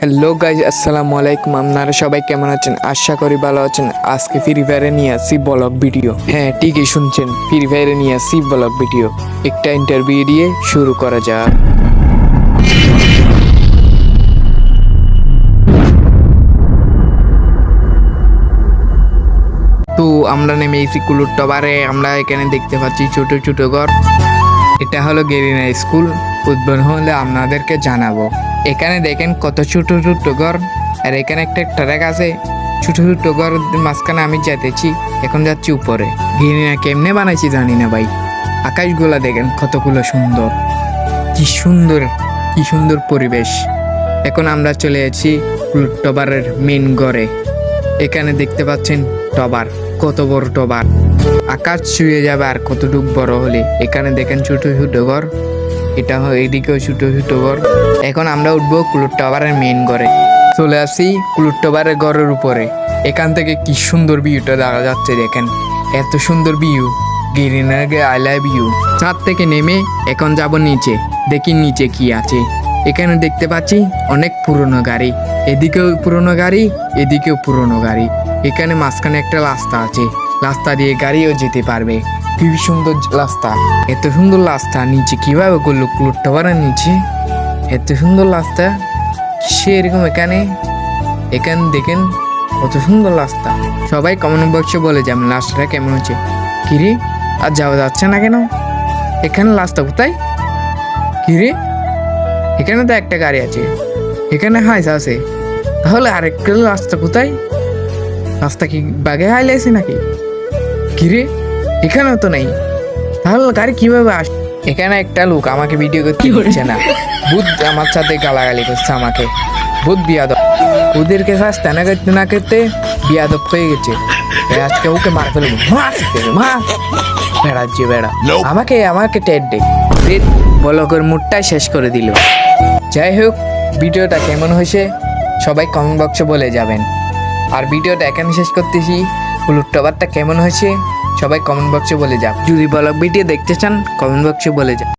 Hello guys, আসসালামু আলাইকুম। আপনারা সবাই কেমন আছেন? আশা করি ভালো আছেন। আজকে ফ্রি ফায়ারে নিয়ে আসছি ব্লগ ভিডিও। হ্যাঁ, ঠিকই শুনছেন, ফ্রি ফায়ারে নিয়ে আসছি ব্লগ ভিডিও। একটা ইন্টারভিউ দিয়ে শুরু করা যাক। তো আমরা নেমে এসেছি কুলুর টাওয়ারে। আমরা এখানে দেখতে পাচ্ছি ছোট ছোট ঘর। এটা হলো গেরিনা স্কুল। উদ্বোধন হলে আপনাদেরকে জানাবো। এখানে দেখেন কত ছোট ছোট ঘর, আর এখানে একটা ট্রাক আছে। ছোট ছোট ঘর মাঝখানে আমি যেতেছি, এখন যাচ্ছি উপরে। গেরিনা কেমনে বানাইছি জানি না ভাই। আকাশগুলা দেখেন কতগুলো সুন্দর, কি সুন্দর, কি সুন্দর পরিবেশ। এখন আমরা চলে যাচ্ছি টাওয়ারের মেন ঘরে। এখানে দেখতে পাচ্ছেন টাওয়ার, কত বড় টাওয়ার, আকাশ ছুঁয়ে যাবে আর কতটুক বড় হলে। এখানে দেখেন ছোট ছোট ঘর, এটা এইদিকেও ছোট ছোট ঘর। এখন আমরা উঠবো ক্লুড টাওয়ারের মেন ঘরে। চলে আসি ক্লুড টাওয়ারের ঘরের উপরে। এখান থেকে কি সুন্দর ভিউটা দেখা যাচ্ছে, দেখেন এত সুন্দর ভিউ। গেরিনাকে আই লাভ ইউ। ছাদ থেকে নেমে এখন যাব নিচে, দেখি নিচে কি আছে। এখানে দেখতে পাচ্ছি অনেক পুরনো গাড়ি, এদিকেও পুরনো গাড়ি, এদিকেও পুরনো গাড়ি। এখানে মাঝখানে একটা রাস্তা আছে, রাস্তা দিয়ে গাড়িও যেতে পারবে। খুবই সুন্দর রাস্তা। এত সুন্দর রাস্তা নিচে কিভাবে করলো ক্লুড টাওয়ারের নিচে? এত সুন্দর রাস্তা সে এরকম। এখানে দেখেন কত সুন্দর রাস্তা। সবাই কমেন্ট বক্সে বলে যাবেন রাস্তাটা কেমন হচ্ছে। কিরে, আর যাওয়া যাচ্ছে না কেন? এখানে রাস্তা কোথায়? কিরে, এখানে তো একটা গাড়ি আছে, এখানে হাইস আছে, তাহলে আরেকটা রাস্তা কোথায়? রাস্তা কি বাগে হাইলাইছে নাকি? কিরে, এখানেও তো নেই, তাহলে গাড়ি কিভাবে আস? এখানে একটা লোক আমাকে ভিডিও করতে দিচ্ছে না। বুধ আমার সাথে গালাগালি করছে আমাকে। বুধ বিয়াদব, ওদেরকে শাস্তি না করতে না করতে বিয়াদব হয়ে গেছে। আজকে ওকে মার ফেলবো, মার বেড়াচ্ছে বেড়া। আমাকে টেট দে বলকের মুডটাই শেষ করে দিল। যাই হোক, ভিডিওটা কেমন হয়েছে সবাই কমেন্ট বক্সে বলে যাবেন। আর ভিডিওটা এখানে শেষ করতেছি। ক্লুড টাওয়ারটা কেমন হয়েছে সবাই কমেন্ট বক্সে বলে যান। যদি ব্লগ ভিডিও দেখতে চান কমেন্ট বক্সে বলে যান।